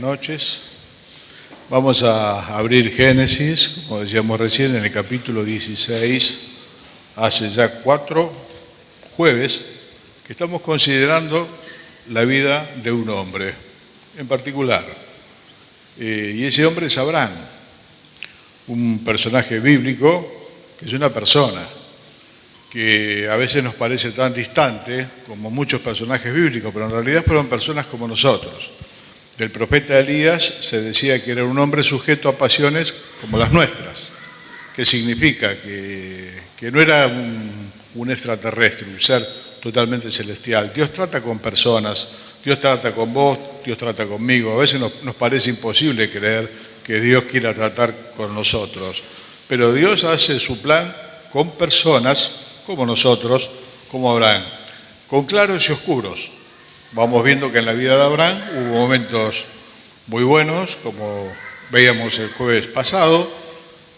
noches. Vamos a abrir Génesis, como decíamos recién, en el capítulo 16, hace ya 4 jueves, que estamos considerando la vida de un hombre en particular. Y ese hombre es Abraham, un personaje bíblico que es una persona que a veces nos parece tan distante como muchos personajes bíblicos, pero en realidad fueron personas como nosotros. Del profeta Elías se decía que era un hombre sujeto a pasiones como las nuestras, que significa que no era un extraterrestre, un ser totalmente celestial. Dios trata con personas, Dios trata con vos, Dios trata conmigo. A veces nos parece imposible creer que Dios quiera tratar con nosotros, pero Dios hace su plan con personas como nosotros, como Abraham, con claros y oscuros. Vamos viendo que en la vida de Abraham hubo momentos muy buenos, como veíamos el jueves pasado,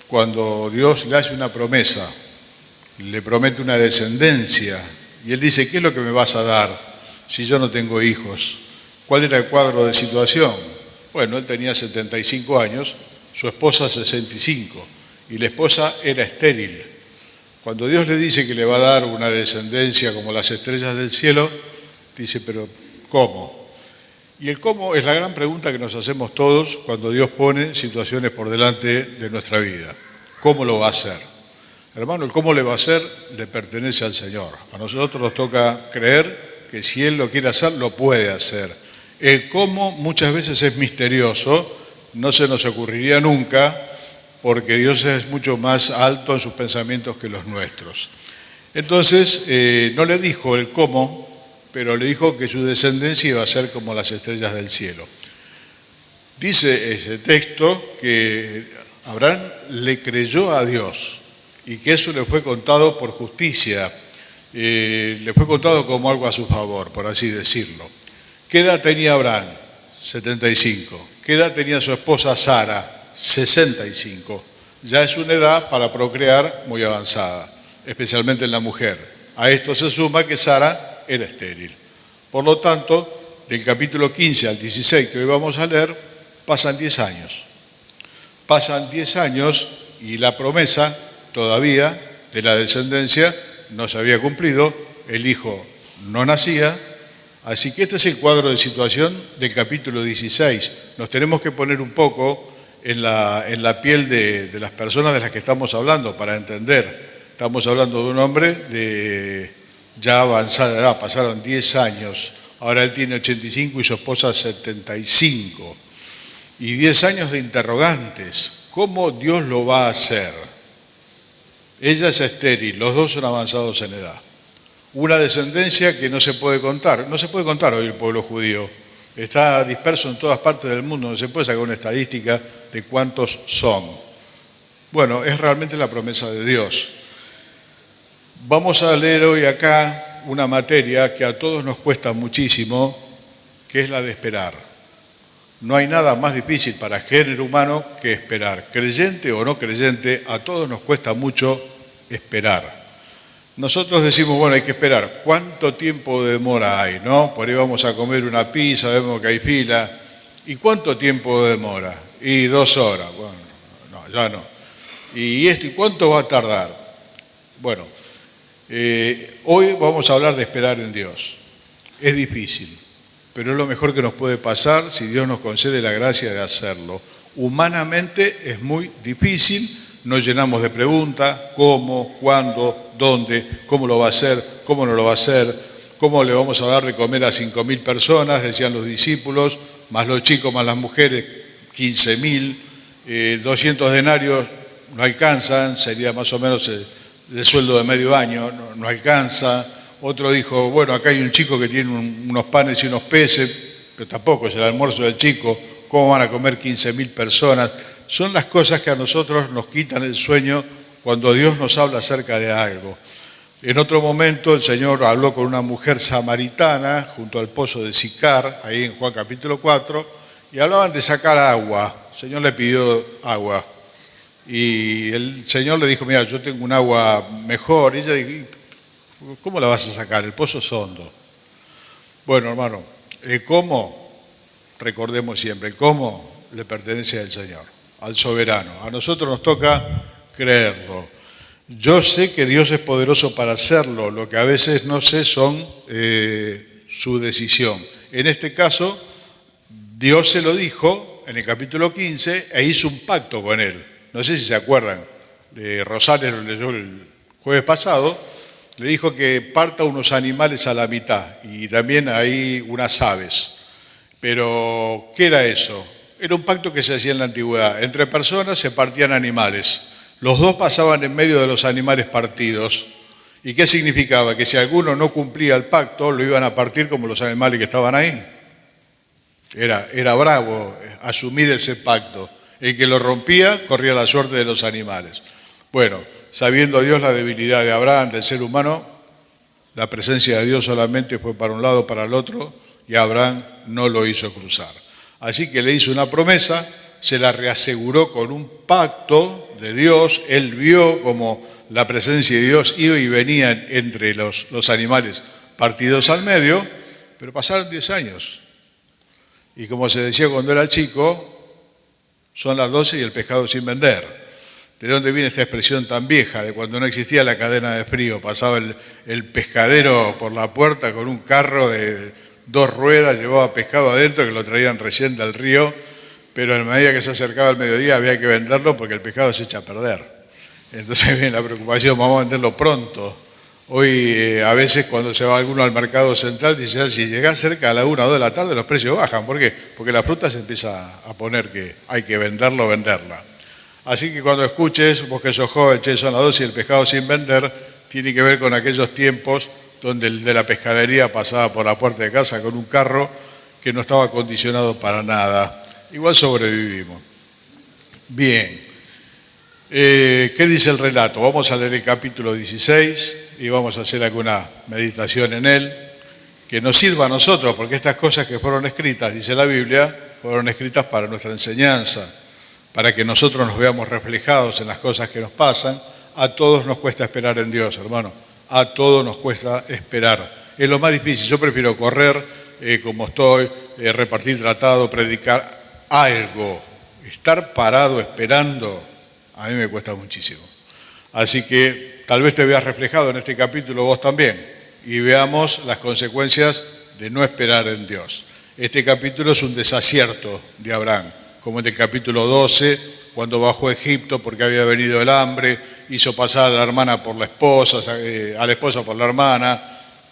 cuando Dios le hace una promesa, le promete una descendencia, y él dice, ¿qué es lo que me vas a dar si yo no tengo hijos? ¿Cuál era el cuadro de situación? Bueno, él tenía 75 años, su esposa 65, y la esposa era estéril. Cuando Dios le dice que le va a dar una descendencia como las estrellas del cielo, dice, pero ¿cómo? Y el cómo es la gran pregunta que nos hacemos todos cuando Dios pone situaciones por delante de nuestra vida. ¿Cómo lo va a hacer? Hermano, el cómo le va a hacer le pertenece al Señor. A nosotros nos toca creer que si Él lo quiere hacer, lo puede hacer. El cómo muchas veces es misterioso, no se nos ocurriría nunca, porque Dios es mucho más alto en sus pensamientos que los nuestros. Entonces, no le dijo el cómo, pero le dijo que su descendencia iba a ser como las estrellas del cielo. Dice ese texto que Abraham le creyó a Dios y que eso le fue contado por justicia, le fue contado como algo a su favor, por así decirlo. ¿Qué edad tenía Abraham? 75. ¿Qué edad tenía su esposa Sara? 65. Ya es una edad para procrear muy avanzada, especialmente en la mujer. A esto se suma que Sara era estéril. Por lo tanto, del capítulo 15 al 16 que hoy vamos a leer, pasan 10 años. Pasan 10 años y la promesa todavía de la descendencia no se había cumplido, el hijo no nacía, así que este es el cuadro de situación del capítulo 16. Nos tenemos que poner un poco en la piel de las personas de las que estamos hablando para entender. Estamos hablando de un hombre de ya avanzada edad, pasaron 10 años, ahora él tiene 85 y su esposa 75. Y 10 años de interrogantes, ¿cómo Dios lo va a hacer? Ella es estéril, los dos son avanzados en edad. Una descendencia que no se puede contar hoy el pueblo judío. Está disperso en todas partes del mundo, no se puede sacar una estadística de cuántos son. Bueno, es realmente la promesa de Dios. Vamos a leer hoy acá una materia que a todos nos cuesta muchísimo, que es la de esperar. No hay nada más difícil para el género humano que esperar. Creyente o no creyente, a todos nos cuesta mucho esperar. Nosotros decimos, bueno, hay que esperar. ¿Cuánto tiempo de demora hay, no? Por ahí vamos a comer una pizza, vemos que hay fila. ¿Y cuánto tiempo de demora? Y 2 horas. Bueno, no, ya no. ¿Y esto? ¿Y cuánto va a tardar? Bueno, hoy vamos a hablar de esperar en Dios. Es difícil, pero es lo mejor que nos puede pasar si Dios nos concede la gracia de hacerlo. Humanamente es muy difícil. Nos llenamos de preguntas, cómo, cuándo, dónde, cómo lo va a hacer, cómo no lo va a hacer, cómo le vamos a dar de comer a 5.000 personas, decían los discípulos, más los chicos, más las mujeres, 15.000, 200 denarios no alcanzan, sería más o menos el sueldo de medio año, no alcanza. Otro dijo, bueno, acá hay un chico que tiene unos panes y unos peces, pero tampoco es el almuerzo del chico, ¿cómo van a comer 15.000 personas? Son las cosas que a nosotros nos quitan el sueño cuando Dios nos habla acerca de algo. En otro momento el Señor habló con una mujer samaritana junto al pozo de Sicar, ahí en Juan capítulo 4, y hablaban de sacar agua. El Señor le pidió agua. Y el Señor le dijo, mira, yo tengo un agua mejor. Y ella dijo, ¿cómo la vas a sacar? El pozo es hondo. Bueno, hermano, ¿cómo? recordemos siempre, el cómo le pertenece al Señor, al soberano. A nosotros nos toca creerlo. Yo sé que Dios es poderoso para hacerlo, lo que a veces no sé son su decisión. En este caso, Dios se lo dijo en el capítulo 15 e hizo un pacto con él. No sé si se acuerdan, Rosales lo leyó el jueves pasado, le dijo que parta unos animales a la mitad y también hay unas aves. Pero, ¿qué era eso? Era un pacto que se hacía en la antigüedad. Entre personas se partían animales. Los dos pasaban en medio de los animales partidos. ¿Y qué significaba? Que si alguno no cumplía el pacto, lo iban a partir como los animales que estaban ahí. Era bravo asumir ese pacto. El que lo rompía corría la suerte de los animales. Bueno, sabiendo Dios la debilidad de Abraham, del ser humano, la presencia de Dios solamente fue para un lado, para el otro, y Abraham no lo hizo cruzar. Así que le hizo una promesa, se la reaseguró con un pacto de Dios. Él vio como la presencia de Dios iba y venía entre los animales partidos al medio, pero pasaron 10 años. Y como se decía cuando era chico, son las 12 y el pescado sin vender. ¿De dónde viene esta expresión tan vieja? De cuando no existía la cadena de frío, pasaba el pescadero por la puerta con un carro de 2 ruedas, llevaba pescado adentro que lo traían recién del río, pero a medida que se acercaba el mediodía había que venderlo porque el pescado se echa a perder. Entonces viene la preocupación, vamos a venderlo pronto. Hoy a veces cuando se va alguno al mercado central dice, si llega cerca a la 1 o 2 de la tarde los precios bajan. ¿Por qué? Porque la fruta se empieza a poner que hay que venderlo o venderla. Así que cuando escuches, vos que sos joven, son las 12 y el pescado sin vender, tiene que ver con aquellos tiempos donde el de la pescadería pasaba por la puerta de casa con un carro que no estaba acondicionado para nada. Igual sobrevivimos. Bien. ¿Qué dice el relato? Vamos a leer el capítulo 16 y vamos a hacer alguna meditación en él, que nos sirva a nosotros, porque estas cosas que fueron escritas, dice la Biblia, fueron escritas para nuestra enseñanza, para que nosotros nos veamos reflejados en las cosas que nos pasan. A todos nos cuesta esperar en Dios, hermano. A todos nos cuesta esperar. Es lo más difícil. Yo prefiero correr como estoy, repartir tratado, predicar algo. Estar parado esperando, a mí me cuesta muchísimo. Así que tal vez te veas reflejado en este capítulo vos también y veamos las consecuencias de no esperar en Dios. Este capítulo es un desacierto de Abraham, como en el capítulo 12, cuando bajó a Egipto porque había venido el hambre, hizo pasar a la hermana por la esposa, a la esposa por la hermana,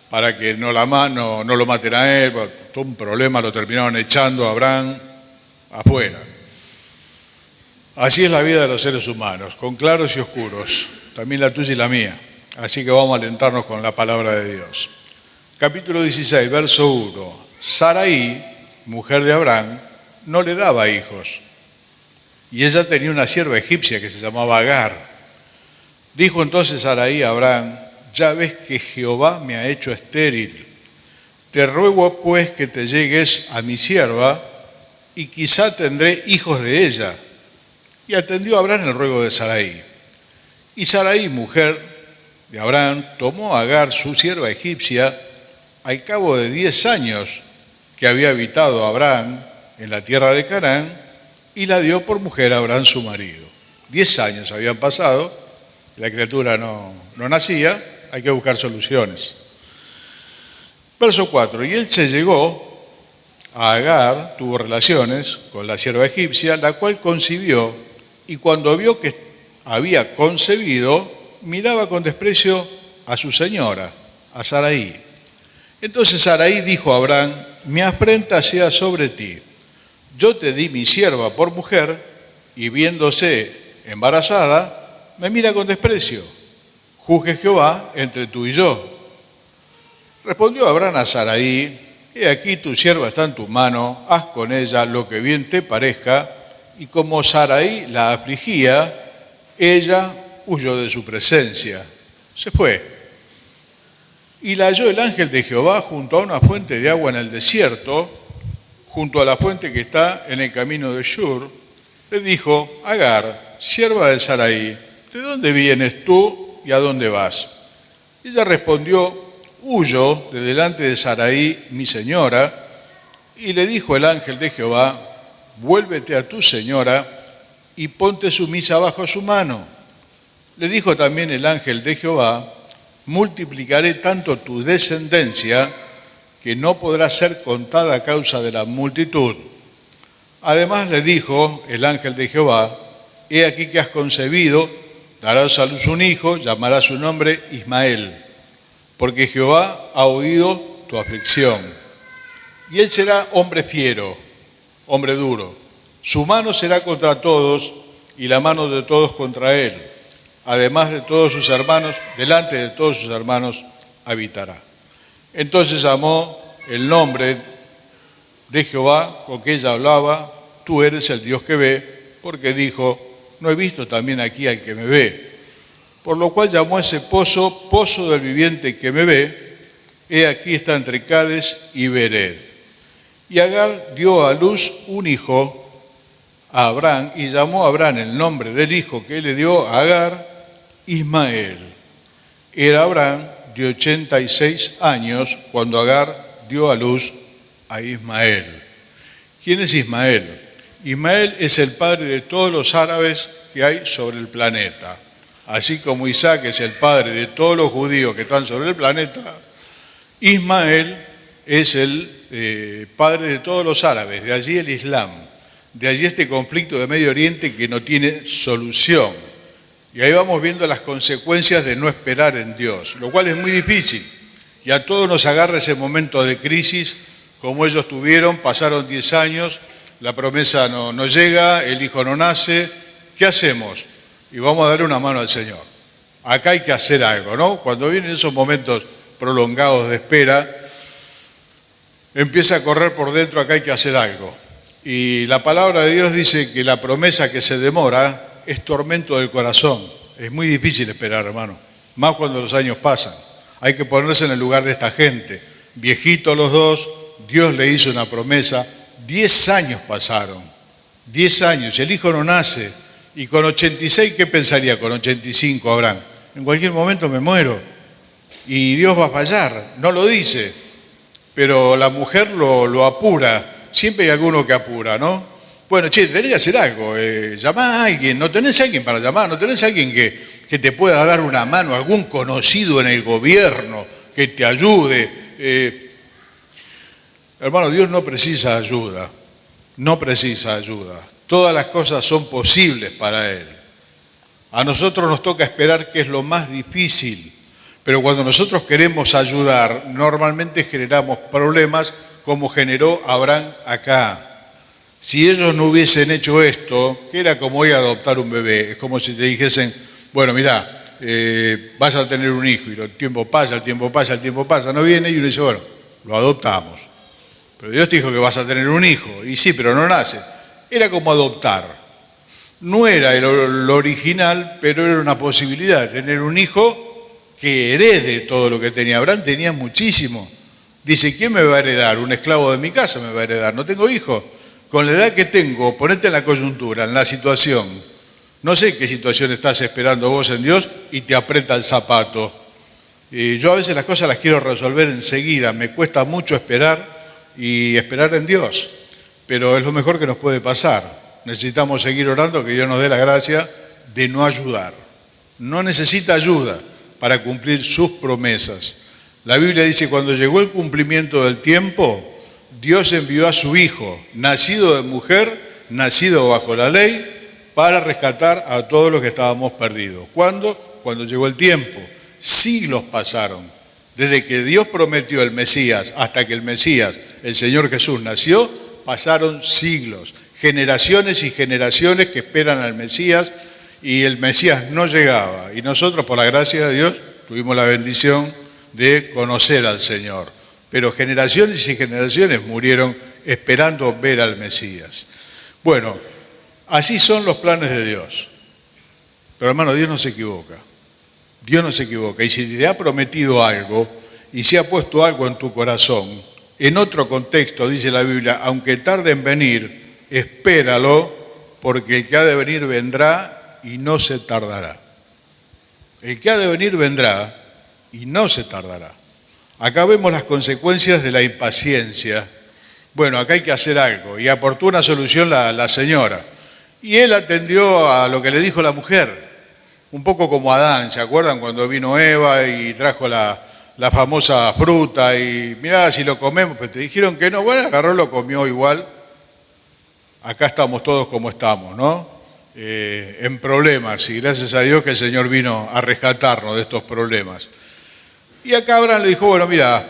para que no lo maten a él. Todo un problema, lo terminaron echando a Abraham afuera. Así es la vida de los seres humanos, con claros y oscuros, también la tuya y la mía. Así que vamos a alentarnos con la palabra de Dios. Capítulo 16, verso 1. Sarai, mujer de Abraham, no le daba hijos, y ella tenía una sierva egipcia que se llamaba Agar. Dijo entonces Sarai a Abraham, ya ves que Jehová me ha hecho estéril. Te ruego pues que te llegues a mi sierva, y quizá tendré hijos de ella. Y atendió a Abraham el ruego de Sarai. Y Sarai, mujer de Abraham, tomó a Agar, su sierva egipcia, al cabo de 10 años que había habitado Abraham en la tierra de Canaán, y la dio por mujer a Abraham su marido. 10 años habían pasado, la criatura no nacía, hay que buscar soluciones. Verso 4, y él se llegó a Agar, tuvo relaciones con la sierva egipcia, la cual concibió, y cuando vio que había concebido, miraba con desprecio a su señora, a Sarai. Entonces Sarai dijo a Abraham, mi afrenta sea sobre ti. Yo te di mi sierva por mujer, y viéndose embarazada, me mira con desprecio. Juzgue Jehová entre tú y yo. Respondió Abraham a Sarai, he aquí tu sierva está en tu mano, haz con ella lo que bien te parezca. Y como Sarai la afligía, ella huyó de su presencia. Se fue. Y la halló el ángel de Jehová junto a una fuente de agua en el desierto, junto a la fuente que está en el camino de Shur. Le dijo, Agar, sierva de Sarai, ¿de dónde vienes tú y a dónde vas? Ella respondió, huyo de delante de Sarai, mi señora, Y le dijo el ángel de Jehová: vuélvete a tu señora y ponte sumisa bajo su mano. Le dijo también el ángel de Jehová: multiplicaré tanto tu descendencia que no podrá ser contada a causa de la multitud. Además le dijo el ángel de Jehová: he aquí que has concebido, darás a luz un hijo, llamarás su nombre Ismael, porque Jehová ha oído tu aflicción. Y él será hombre fiero, hombre duro. Su mano será contra todos y la mano de todos contra él. Además de todos sus hermanos, delante de todos sus hermanos habitará. Entonces llamó el nombre de Jehová con que ella hablaba: tú eres el Dios que ve, porque dijo: no he visto también aquí al que me ve. Por lo cual llamó a ese pozo, pozo del viviente que me ve. He aquí está entre Cades y Bered. Y Agar dio a luz un hijo a Abraham, y llamó a Abraham el nombre del hijo que le dio a Agar, Ismael. Era Abraham de 86 años cuando Agar dio a luz a Ismael. ¿Quién es Ismael? Ismael es el padre de todos los árabes que hay sobre el planeta. Así como Isaac es el padre de todos los judíos que están sobre el planeta, Ismael es el padre de todos los árabes. De allí el Islam, de allí este conflicto de Medio Oriente que no tiene solución. Y ahí vamos viendo las consecuencias de no esperar en Dios, lo cual es muy difícil. Y a todos nos agarra ese momento de crisis, como ellos tuvieron, pasaron 10 años, la promesa no llega, el hijo no nace. ¿Qué hacemos? Y vamos a darle una mano al Señor. Acá hay que hacer algo, ¿no? Cuando vienen esos momentos prolongados de espera, empieza a correr por dentro: acá hay que hacer algo. Y la palabra de Dios dice que la promesa que se demora es tormento del corazón. Es muy difícil esperar, hermano, más cuando los años pasan. Hay que ponerse en el lugar de esta gente. Viejitos los dos, Dios le hizo una promesa. 10 años pasaron, 10 años, el hijo no nace. Y con 86, ¿qué pensaría con 85 Abraham? En cualquier momento me muero y Dios va a fallar. No lo dice, pero la mujer lo apura. Siempre hay alguno que apura, ¿no? Bueno, tenés que hacer algo, llamá a alguien. ¿No tenés a alguien para llamar? ¿No tenés a alguien que te pueda dar una mano? ¿Algún conocido en el gobierno que te ayude? Hermano, Dios no precisa ayuda, no precisa ayuda. Todas las cosas son posibles para Él. A nosotros nos toca esperar, que es lo más difícil, pero cuando nosotros queremos ayudar, normalmente generamos problemas como generó Abraham acá. Si ellos no hubiesen hecho esto, que era como hoy adoptar un bebé, es como si te dijesen: bueno, mirá, vas a tener un hijo, y el tiempo pasa, el tiempo pasa, el tiempo pasa, no viene, y uno dice: bueno, lo adoptamos. Pero Dios te dijo que vas a tener un hijo, y sí, pero no nace. Era como adoptar. No era lo original, pero era una posibilidad, tener un hijo que herede todo lo que tenía. Abraham tenía muchísimo. Dice: ¿quién me va a heredar? Un esclavo de mi casa me va a heredar. No tengo hijo. Con la edad que tengo, ponete en la coyuntura, en la situación. No sé qué situación estás esperando vos en Dios y te aprieta el zapato. Yo a veces las cosas las quiero resolver enseguida. Me cuesta mucho esperar y esperar en Dios. Pero es lo mejor que nos puede pasar. Necesitamos seguir orando, que Dios nos dé la gracia de no ayudar. No necesita ayuda para cumplir sus promesas. La Biblia dice: cuando llegó el cumplimiento del tiempo, Dios envió a su Hijo, nacido de mujer, nacido bajo la ley, para rescatar a todos los que estábamos perdidos. ¿Cuándo? Cuando llegó el tiempo. Siglos pasaron. Desde que Dios prometió el Mesías hasta que el Mesías, el Señor Jesús, nació, pasaron siglos. Generaciones y generaciones que esperan al Mesías, y el Mesías no llegaba. Y nosotros, por la gracia de Dios, tuvimos la bendición de conocer al Señor. Pero generaciones y generaciones murieron esperando ver al Mesías. Bueno, así son los planes de Dios. Pero hermano, Dios no se equivoca. Dios no se equivoca. Y si te ha prometido algo y si ha puesto algo en tu corazón, en otro contexto dice la Biblia: aunque tarde en venir, espéralo, porque el que ha de venir vendrá y no se tardará. El que ha de venir vendrá y no se tardará. Acá vemos las consecuencias de la impaciencia Bueno, acá hay que hacer algo. Y aportó una solución la señora. Y él atendió a lo que le dijo la mujer, un poco como Adán, ¿se acuerdan cuando vino Eva y trajo la famosa fruta y mirá si lo comemos? Pero te dijeron que no, bueno, agarró, lo comió igual. Acá estamos todos como estamos, ¿no? En problemas, y gracias a Dios que el Señor vino a rescatarnos de estos problemas. Y acá Abraham le dijo, bueno, mira,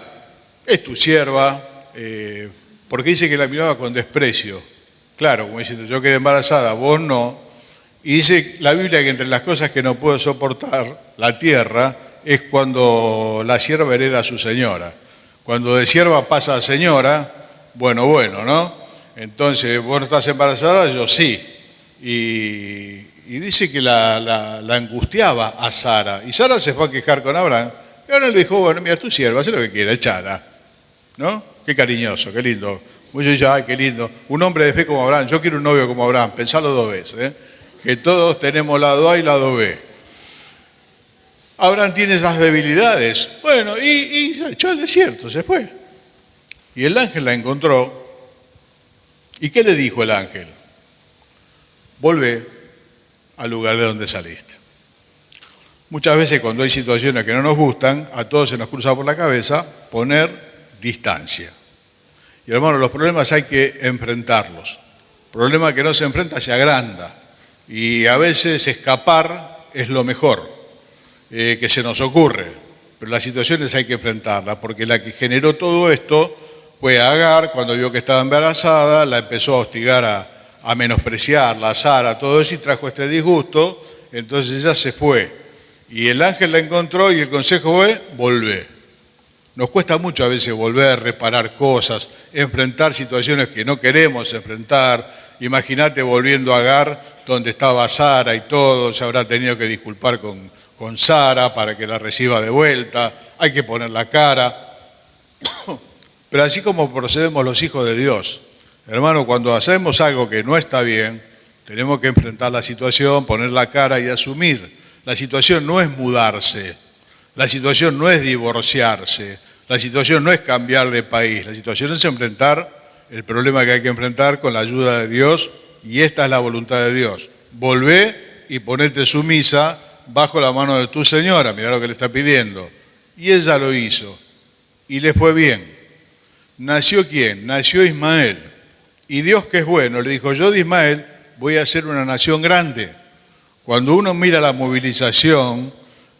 es tu sierva, porque dice que la miraba con desprecio. Claro, como diciendo, yo quedé embarazada, vos no. Y dice la Biblia que entre las cosas que no puedo soportar, la tierra, es cuando la sierva hereda a su señora. Cuando de sierva pasa a señora, bueno, ¿no? Entonces, vos no estás embarazada, yo sí. Y dice que la angustiaba a Sara. Y Sara se fue a quejar con Abraham. Y ahora le dijo, bueno, mira, tu sierva, haz lo que quiera, echala. ¿No? Qué cariñoso, qué lindo. Muchos dicen, ay, qué lindo. Un hombre de fe como Abraham, yo quiero un novio como Abraham, pensalo 2 veces, que todos tenemos lado A y lado B. Abraham tiene esas debilidades. Bueno, y se echó al desierto, se fue. Y el ángel la encontró. ¿Y qué le dijo el ángel? Volvé al lugar de donde saliste. Muchas veces cuando hay situaciones que no nos gustan, a todos se nos cruza por la cabeza poner distancia. Y hermano, los problemas hay que enfrentarlos. El problema que no se enfrenta se agranda. Y a veces escapar es lo mejor que se nos ocurre. Pero las situaciones hay que enfrentarlas, porque la que generó todo esto fue Agar. Cuando vio que estaba embarazada, la empezó a hostigar, a menospreciarla, a Sara, todo eso, y trajo este disgusto. Entonces ella se fue. Y el ángel la encontró y el consejo fue, volvé. Nos cuesta mucho a veces volver, reparar cosas, enfrentar situaciones que no queremos enfrentar. Imagínate volviendo a Agar, donde estaba Sara y todo, se habrá tenido que disculpar con Sara para que la reciba de vuelta, hay que poner la cara. Pero así como procedemos los hijos de Dios, hermano, cuando hacemos algo que no está bien, tenemos que enfrentar la situación, poner la cara y asumir. La situación no es mudarse, la situación no es divorciarse, la situación no es cambiar de país, la situación es enfrentar el problema que hay que enfrentar con la ayuda de Dios, y esta es la voluntad de Dios. Volvé y ponete sumisa bajo la mano de tu señora, mirá lo que le está pidiendo. Y ella lo hizo, y le fue bien. ¿Nació quién? Nació Ismael. Y Dios, que es bueno, le dijo, yo de Ismael voy a hacer una nación grande. Cuando uno mira la movilización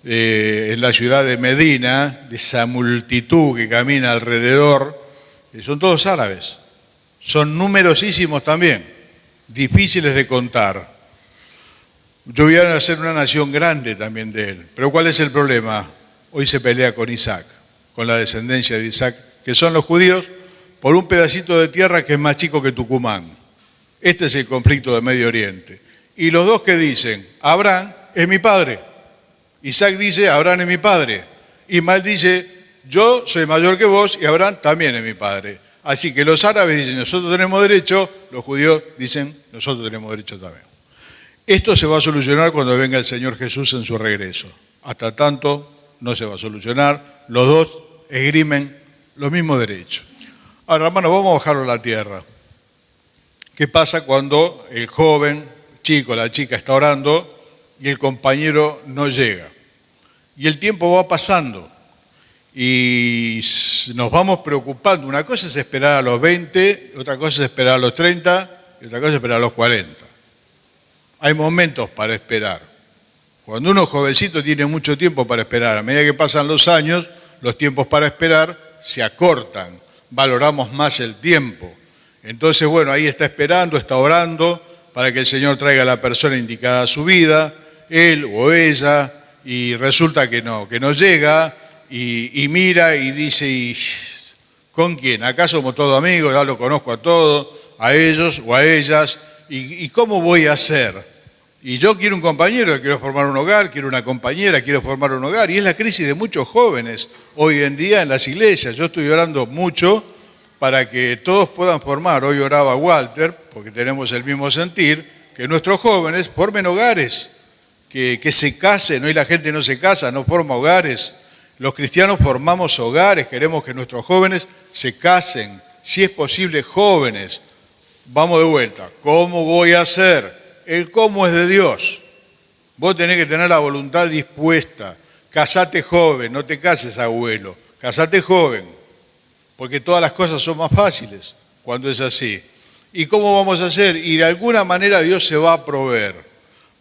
en la ciudad de Medina, de esa multitud que camina alrededor, son todos árabes. Son numerosísimos también, difíciles de contar. Yo voy a hacer una nación grande también de él. Pero ¿cuál es el problema? Hoy se pelea con Isaac, con la descendencia de Isaac, que son los judíos, por un pedacito de tierra que es más chico que Tucumán. Este es el conflicto de Medio Oriente. Y los dos que dicen, Abraham es mi padre. Isaac dice, Abraham es mi padre. Ismael dice, yo soy mayor que vos y Abraham también es mi padre. Así que los árabes dicen, nosotros tenemos derecho, los judíos dicen, nosotros tenemos derecho también. Esto se va a solucionar cuando venga el Señor Jesús en su regreso. Hasta tanto no se va a solucionar. Los dos esgrimen los mismos derechos. Ahora, hermano, vamos a bajarlo a la tierra. ¿Qué pasa cuando el joven, chico, la chica está orando y el compañero no llega? Y el tiempo va pasando y nos vamos preocupando. Una cosa es esperar a los 20, otra cosa es esperar a los 30 y otra cosa es esperar a los 40. Hay momentos para esperar. Cuando uno es jovencito tiene mucho tiempo para esperar. A medida que pasan los años, los tiempos para esperar se acortan. Valoramos más el tiempo. Entonces, bueno, ahí está esperando, está orando para que el Señor traiga a la persona indicada a su vida, él o ella, y resulta que no llega, y mira y dice, ¿y con quién? Acá somos todos amigos, ya lo conozco a todos, a ellos o a ellas, ¿y cómo voy a hacer? Y yo quiero un compañero, quiero formar un hogar, quiero una compañera, quiero formar un hogar, y es la crisis de muchos jóvenes hoy en día en las iglesias. Yo estoy orando mucho para que todos puedan formar. Hoy oraba Walter, porque tenemos el mismo sentir, que nuestros jóvenes formen hogares, que se casen. Hoy la gente no se casa, no forma hogares. Los cristianos formamos hogares, queremos que nuestros jóvenes se casen, Si es posible, jóvenes, vamos de vuelta. ¿Cómo voy a hacer? El cómo es de Dios. Vos tenés que tener la voluntad dispuesta. Casate joven, no te cases abuelo. Casate joven, porque todas las cosas son más fáciles cuando es así. ¿Y cómo vamos a hacer? Y de alguna manera Dios se va a proveer.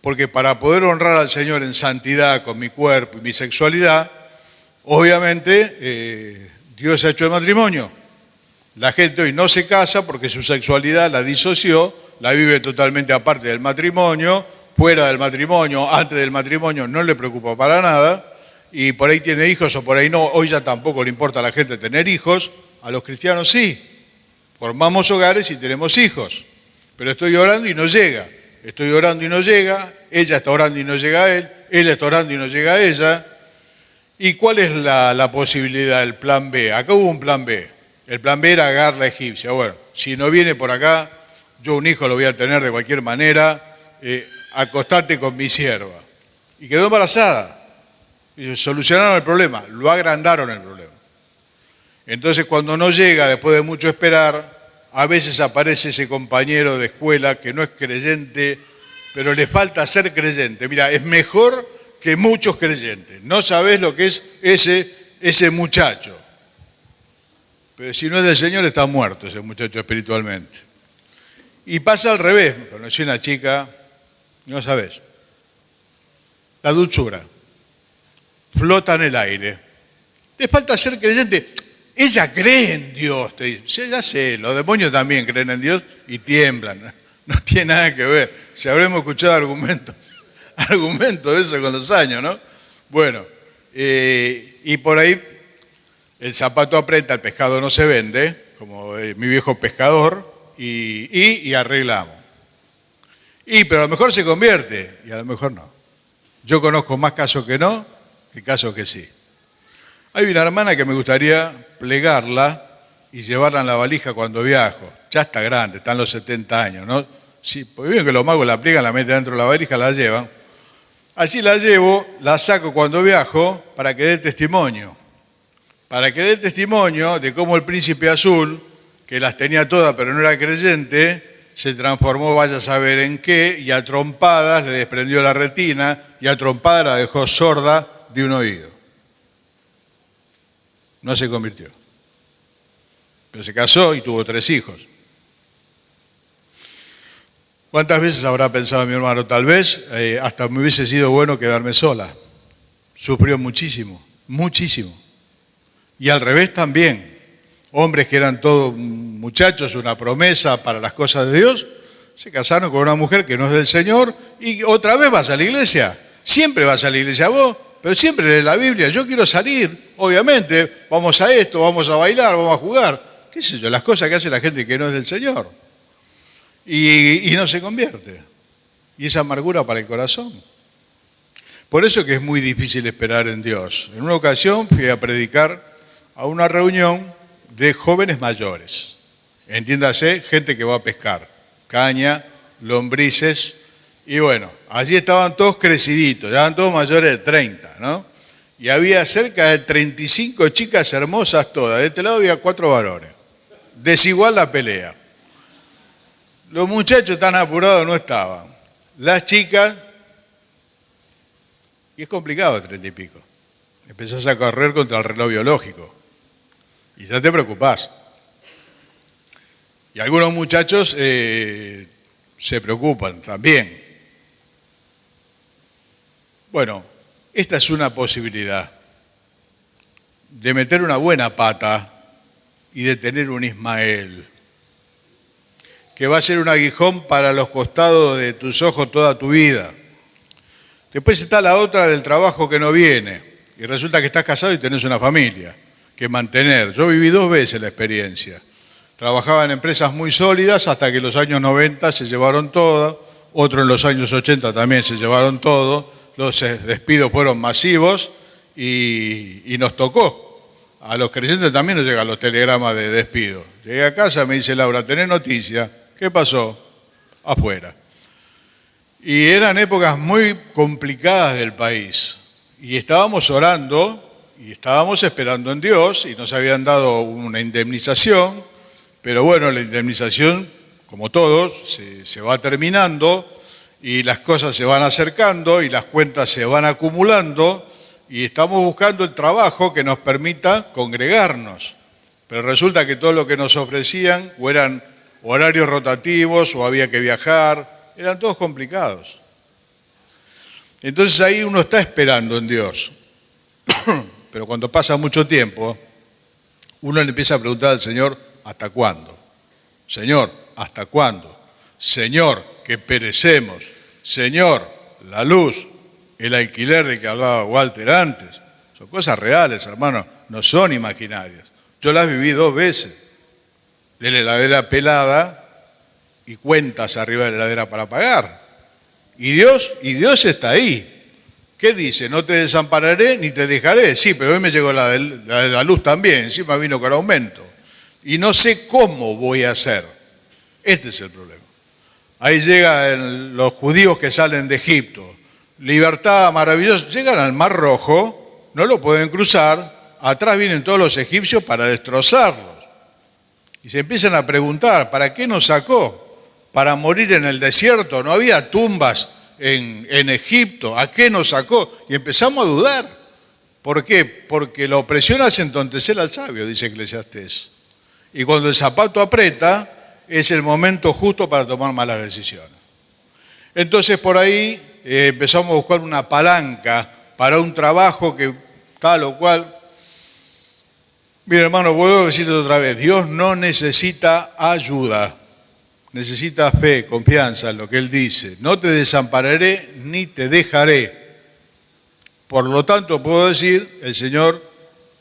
Porque para poder honrar al Señor en santidad con mi cuerpo y mi sexualidad, obviamente Dios ha hecho el matrimonio. La gente hoy no se casa porque su sexualidad la disoció, la vive totalmente aparte del matrimonio, fuera del matrimonio, antes del matrimonio, no le preocupa para nada, y por ahí tiene hijos o por ahí no. Hoy ya tampoco le importa a la gente tener hijos, a los cristianos sí. Formamos hogares y tenemos hijos, pero estoy orando y no llega. Estoy orando y no llega, ella está orando y no llega a él está orando y no llega a ella. ¿Y cuál es la posibilidad, el plan B? Acá hubo un plan B. El plan B era Agar la egipcia. Bueno, si no viene por acá, yo un hijo lo voy a tener de cualquier manera, acostate con mi sierva. Y quedó embarazada. Y solucionaron el problema, lo agrandaron el problema. Entonces cuando no llega, después de mucho esperar, a veces aparece ese compañero de escuela que no es creyente, pero le falta ser creyente. Mira, es mejor que muchos creyentes. No sabés lo que es ese muchacho. Pero si no es del Señor, está muerto ese muchacho espiritualmente. Y pasa al revés. Conocí una chica, no sabés, la dulzura, flota en el aire. Le falta ser creyente. Ella cree en Dios, te dice. Sí, ya sé, los demonios también creen en Dios y tiemblan. No tiene nada que ver. Si habremos escuchado argumentos de eso con los años, ¿no? Bueno, y por ahí el zapato aprieta, el pescado no se vende, como mi viejo pescador, y arreglamos. Pero a lo mejor se convierte, y a lo mejor no. Yo conozco más casos que no, que casos que sí. Hay una hermana que me gustaría plegarla y llevarla en la valija cuando viajo. Ya está grande, está en los 70 años, ¿no? Sí, porque vieron que los magos la pliegan, la meten dentro de la valija, la llevan. Así la llevo, la saco cuando viajo para que dé testimonio. Para que dé testimonio de cómo el príncipe azul, que las tenía todas pero no era creyente, se transformó, vaya a saber en qué, y a trompadas le desprendió la retina y a trompadas la dejó sorda de un oído. No se convirtió. Pero se casó y tuvo 3 hijos. ¿Cuántas veces habrá pensado mi hermano? Tal vez hasta me hubiese sido bueno quedarme sola. Sufrió muchísimo, muchísimo. Y al revés también. Hombres que eran todos muchachos, una promesa para las cosas de Dios, se casaron con una mujer que no es del Señor y otra vez vas a la iglesia. Siempre vas a la iglesia vos, pero siempre lees la Biblia. Yo quiero salir, obviamente, vamos a esto, vamos a bailar, vamos a jugar. ¿Qué sé yo? Las cosas que hace la gente que no es del Señor. Y no se convierte. Y esa amargura para el corazón. Por eso que es muy difícil esperar en Dios. En una ocasión fui a predicar a una reunión de jóvenes mayores. Entiéndase, gente que va a pescar. Caña, lombrices. Y bueno, allí estaban todos creciditos, ya estaban todos mayores de 30, ¿no? Y había cerca de 35 chicas hermosas todas. De este lado había 4 varones. Desigual la pelea. Los muchachos tan apurados no estaban. Las chicas, y es complicado 30 y pico. Empezás a correr contra el reloj biológico. Y ya te preocupás. Y algunos muchachos se preocupan también. Bueno, esta es una posibilidad de meter una buena pata y de tener un Ismael, que va a ser un aguijón para los costados de tus ojos toda tu vida. Después está la otra del trabajo que no viene, y resulta que estás casado y tenés una familia que mantener. Yo viví 2 veces la experiencia. Trabajaba en empresas muy sólidas hasta que en los años 90 se llevaron todo, otro en los años 80 también se llevaron todo, los despidos fueron masivos y nos tocó. A los creyentes también nos llegan los telegramas de despido. Llegué a casa, me dice Laura, ¿tenés noticia? ¿Qué pasó? Afuera. Y eran épocas muy complicadas del país. Y estábamos orando y estábamos esperando en Dios y nos habían dado una indemnización, pero bueno, la indemnización, como todos, se va terminando y las cosas se van acercando y las cuentas se van acumulando y estamos buscando el trabajo que nos permita congregarnos. Pero resulta que todo lo que nos ofrecían o eran horarios rotativos o había que viajar, eran todos complicados. Entonces ahí uno está esperando en Dios. Pero cuando pasa mucho tiempo, uno le empieza a preguntar al Señor, ¿hasta cuándo? Señor, ¿hasta cuándo? Señor, que perecemos. Señor, la luz, el alquiler de que hablaba Walter antes. Son cosas reales, hermano, no son imaginarias. Yo las viví 2 veces. De la heladera pelada y cuentas arriba de la heladera para pagar. Y Dios está ahí. ¿Qué dice? No te desampararé ni te dejaré. Sí, pero hoy me llegó la luz también, encima vino con aumento. Y no sé cómo voy a hacer. Este es el problema. Ahí llegan los judíos que salen de Egipto. Libertad maravillosa. Llegan al Mar Rojo, no lo pueden cruzar. Atrás vienen todos los egipcios para destrozarlos. Y se empiezan a preguntar, ¿para qué nos sacó? ¿Para morir en el desierto? No había tumbas en Egipto. ¿A qué nos sacó? Y empezamos a dudar. ¿Por qué? Porque la opresión hace entontecer al sabio, dice Eclesiastés. Y cuando el zapato aprieta, es el momento justo para tomar malas decisiones. Entonces por ahí empezamos a buscar una palanca para un trabajo que tal o cual. Mira, hermano, vuelvo a decirte otra vez, Dios no necesita ayuda, necesita fe, confianza en lo que Él dice. No te desampararé ni te dejaré. Por lo tanto, puedo decir, el Señor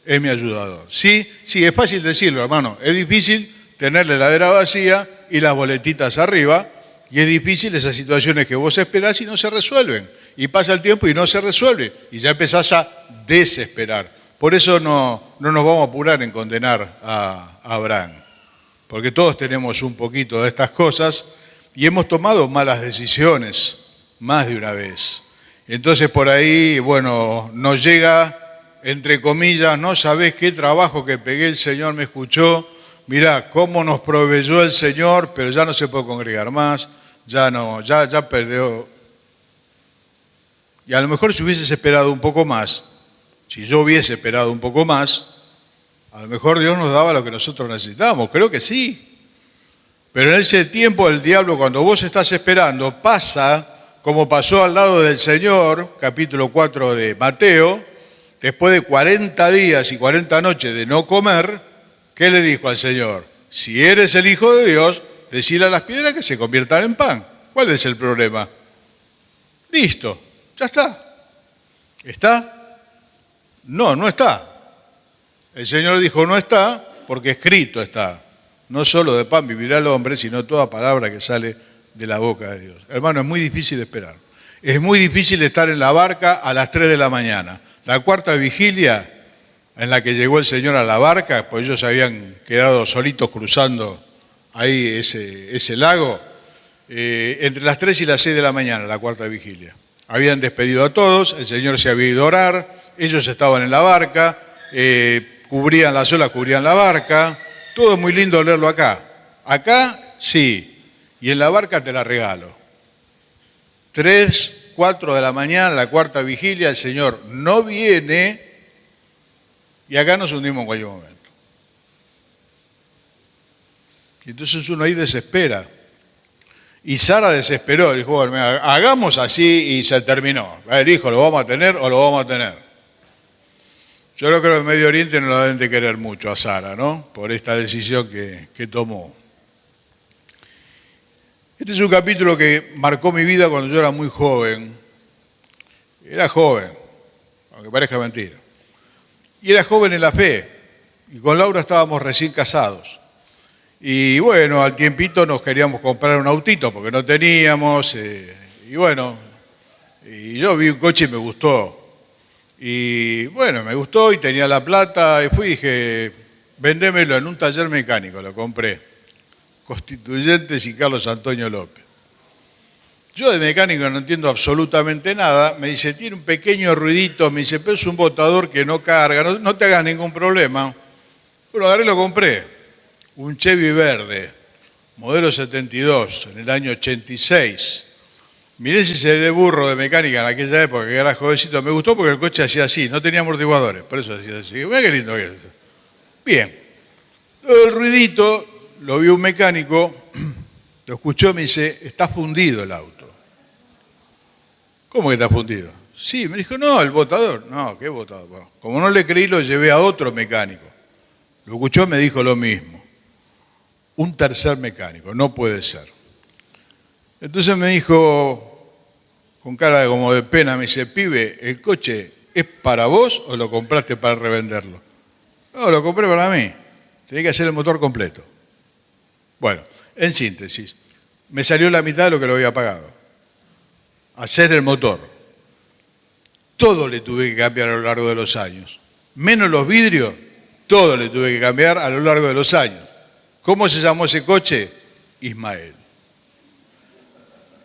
es mi ayudador. Sí, es fácil decirlo, hermano. Es difícil tener la heladera vacía y las boletitas arriba, y es difícil esas situaciones que vos esperás y no se resuelven. Y pasa el tiempo y no se resuelve, y ya empezás a desesperar. Por eso no nos vamos a apurar en condenar a Abraham, porque todos tenemos un poquito de estas cosas y hemos tomado malas decisiones más de una vez. Entonces por ahí, bueno, nos llega, entre comillas, no sabés qué trabajo que pegué, el Señor me escuchó, mirá cómo nos proveyó el Señor, pero ya no se puede congregar más, ya perdió. Y a lo mejor si hubieses esperado un poco más, si yo hubiese esperado un poco más, a lo mejor Dios nos daba lo que nosotros necesitábamos, creo que sí. Pero en ese tiempo el diablo, cuando vos estás esperando, pasa como pasó al lado del Señor, capítulo 4 de Mateo, después de 40 días y 40 noches de no comer, ¿qué le dijo al Señor? Si eres el Hijo de Dios, decile a las piedras que se conviertan en pan. ¿Cuál es el problema? Listo, ya está. ¿Está? No está. El Señor dijo no está porque escrito está. No solo de pan vivirá el hombre, sino toda palabra que sale de la boca de Dios. Hermano, es muy difícil esperar. Es muy difícil estar en la barca a las 3 de la mañana. La 4ª vigilia en la que llegó el Señor a la barca, pues ellos habían quedado solitos cruzando ahí ese lago, entre las 3 y las 6 de la mañana, la 4ª vigilia. Habían despedido a todos, el Señor se había ido a orar, ellos estaban en la barca, cubrían las olas, cubrían la barca, todo muy lindo leerlo acá. Acá, sí, y en la barca te la regalo. 3, 4 de la mañana, la 4ª vigilia, el Señor no viene y acá nos hundimos en cualquier momento. Y entonces uno ahí desespera. Y Sara desesperó, dijo, bueno, hagamos así y se terminó. A ver, hijo, ¿lo vamos a tener o lo vamos a tener? Yo creo que en Medio Oriente no la deben de querer mucho a Sara, ¿no? Por esta decisión que tomó. Este es un capítulo que marcó mi vida cuando yo era muy joven. Era joven, aunque parezca mentira. Y era joven en la fe. Y con Laura estábamos recién casados. Y bueno, al tiempito nos queríamos comprar un autito porque no teníamos. Y bueno, y yo vi un coche y me gustó. Y bueno, me gustó y tenía la plata y fui y dije, vendémelo en un taller mecánico, lo compré. Constituyentes y Carlos Antonio López. Yo de mecánico no entiendo absolutamente nada, me dice, tiene un pequeño ruidito, me dice, pero es un botador que no carga, no te hagas ningún problema. Bueno, agarré y lo compré. un Chevy verde, modelo 72, en el año 86. Miré si se le burro de mecánica en aquella época, que era jovencito. Me gustó porque el coche hacía así, no tenía amortiguadores, por eso hacía así. Mira qué lindo que es. Bien. El ruidito, lo vio un mecánico, lo escuchó y me dice, está fundido el auto. ¿Cómo que está fundido? Sí, me dijo, no, el botador. No, ¿qué botador? Bueno, como no le creí, lo llevé a otro mecánico. Lo escuchó y me dijo lo mismo. Un tercer mecánico, no puede ser. Entonces me dijo, con cara como de pena, me dice, pibe, ¿el coche es para vos o lo compraste para revenderlo? No, lo compré para mí. Tenía que hacer el motor completo. Bueno, en síntesis, me salió la mitad de lo que lo había pagado. Hacer el motor. Todo le tuve que cambiar a lo largo de los años. Menos los vidrios, todo le tuve que cambiar a lo largo de los años. ¿Cómo se llamó ese coche? Ismael.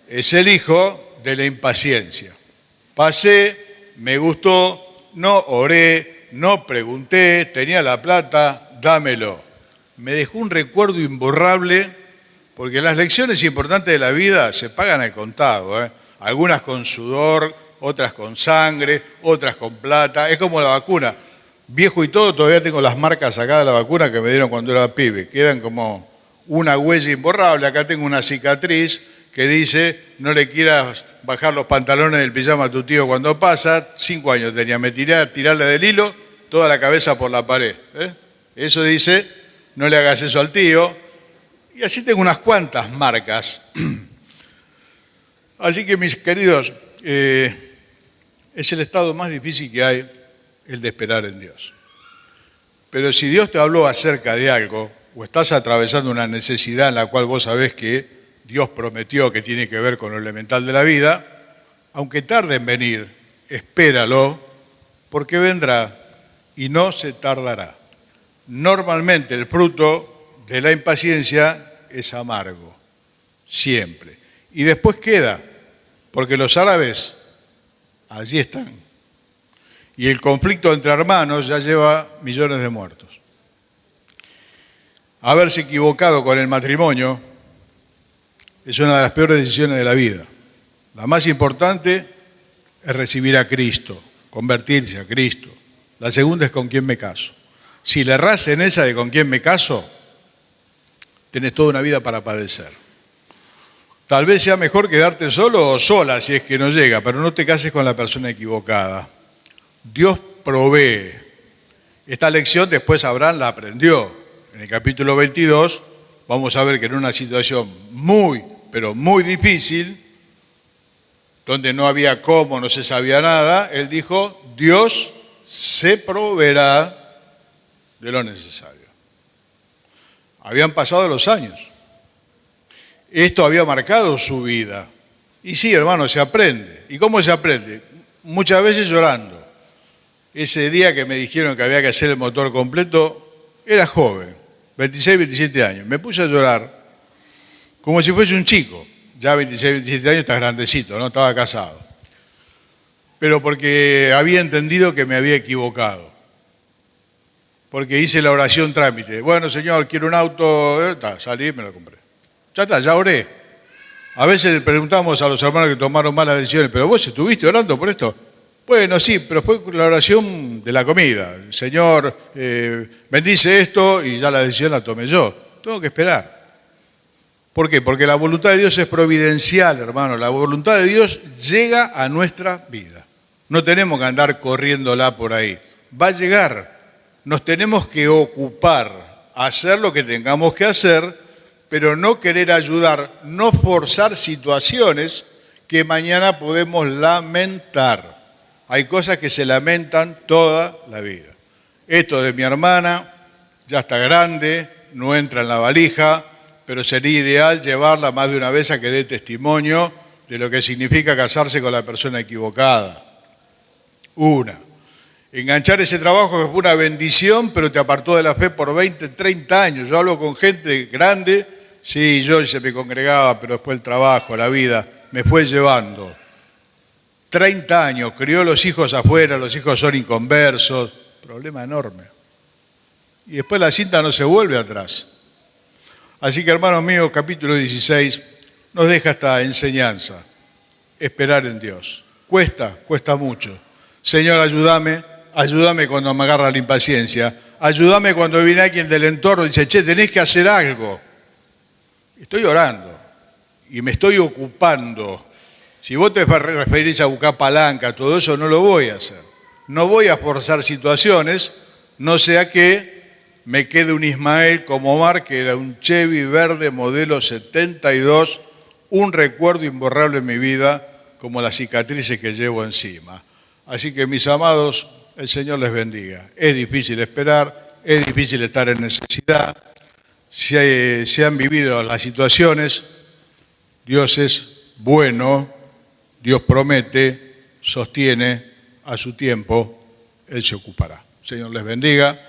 Es el hijo de la impaciencia. Pasé, me gustó, no oré, no pregunté, tenía la plata, dámelo. Me dejó un recuerdo imborrable, porque las lecciones importantes de la vida se pagan al contado, ¿eh? Algunas con sudor, otras con sangre, otras con plata. Es como la vacuna. Viejo y todo, todavía tengo las marcas acá de la vacuna que me dieron cuando era pibe. Quedan como una huella imborrable. Acá tengo una cicatriz que dice, no le quieras bajar los pantalones del pijama a tu tío cuando pasa. 5 años tenía, me tiré a tirarle del hilo, toda la cabeza por la pared. Eso dice, no le hagas eso al tío. Y así tengo unas cuantas marcas. Así que, mis queridos, es el estado más difícil que hay, el de esperar en Dios. Pero si Dios te habló acerca de algo, o estás atravesando una necesidad en la cual vos sabés que Dios prometió que tiene que ver con lo elemental de la vida, aunque tarde en venir, espéralo, porque vendrá y no se tardará. Normalmente el fruto de la impaciencia es amargo, siempre. Y después queda, porque los árabes allí están. Y el conflicto entre hermanos ya lleva millones de muertos. Haberse equivocado con el matrimonio es una de las peores decisiones de la vida. La más importante es recibir a Cristo, convertirse a Cristo. La segunda es con quién me caso. Si le errás en esa de con quién me caso, tenés toda una vida para padecer. Tal vez sea mejor quedarte solo o sola si es que no llega, pero no te cases con la persona equivocada. Dios provee. Esta lección después Abraham la aprendió. En el capítulo 22 vamos a ver que en una situación muy, pero muy difícil, donde no había cómo, no se sabía nada, él dijo, Dios se proveerá de lo necesario. Habían pasado los años. Esto había marcado su vida. Y sí, hermano, se aprende. ¿Y cómo se aprende? Muchas veces llorando. Ese día que me dijeron que había que hacer el motor completo, era joven, 26, 27 años. Me puse a llorar como si fuese un chico. Ya 26, 27 años estás grandecito, ¿no? Estaba casado. Pero porque había entendido que me había equivocado. Porque hice la oración trámite. Bueno, señor, quiero un auto. Salí y me lo compré. Ya está, ya oré. A veces le preguntamos a los hermanos que tomaron malas decisiones, ¿pero vos estuviste orando por esto? Bueno, sí, pero fue la oración de la comida. El Señor bendice esto y ya la decisión la tomé yo. Tengo que esperar. ¿Por qué? Porque la voluntad de Dios es providencial, hermano. La voluntad de Dios llega a nuestra vida. No tenemos que andar corriéndola por ahí. Va a llegar. Nos tenemos que ocupar, hacer lo que tengamos que hacer, pero no querer ayudar, no forzar situaciones que mañana podemos lamentar. Hay cosas que se lamentan toda la vida. Esto de mi hermana, ya está grande, no entra en la valija, pero sería ideal llevarla más de una vez a que dé testimonio de lo que significa casarse con la persona equivocada. Una. Enganchar ese trabajo que fue una bendición, pero te apartó de la fe por 20, 30 años. Yo hablo con gente grande. Sí, yo se me congregaba, pero después el trabajo, la vida, me fue llevando. 30 años, crió los hijos afuera, los hijos son inconversos, problema enorme. Y después la cinta no se vuelve atrás. Así que, hermanos míos, capítulo 16 nos deja esta enseñanza. Esperar en Dios. Cuesta mucho. Señor, ayúdame cuando me agarra la impaciencia. Ayúdame cuando viene alguien del entorno y dice, che, tenés que hacer algo. Estoy orando y me estoy ocupando. Si vos te referís a buscar palanca, todo eso, no lo voy a hacer. No voy a forzar situaciones, no sea que me quede un Ismael como Omar, que era un Chevy verde modelo 72, un recuerdo imborrable en mi vida, como las cicatrices que llevo encima. Así que, mis amados, el Señor les bendiga. Es difícil esperar, es difícil estar en necesidad. Se han vivido las situaciones, Dios es bueno, Dios promete, sostiene, a su tiempo, Él se ocupará. Señor les bendiga.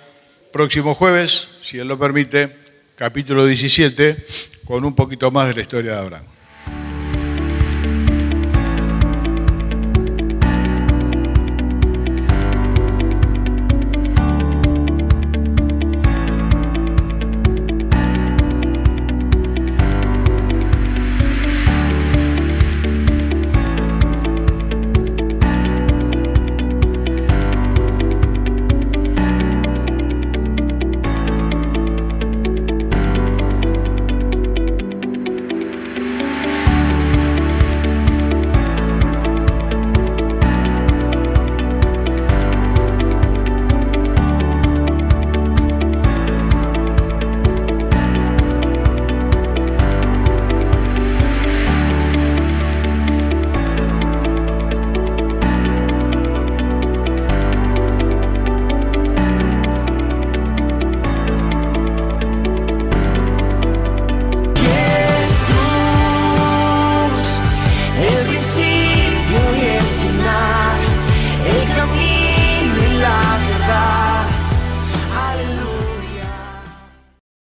Próximo jueves, si Él lo permite, capítulo 17, con un poquito más de la historia de Abraham.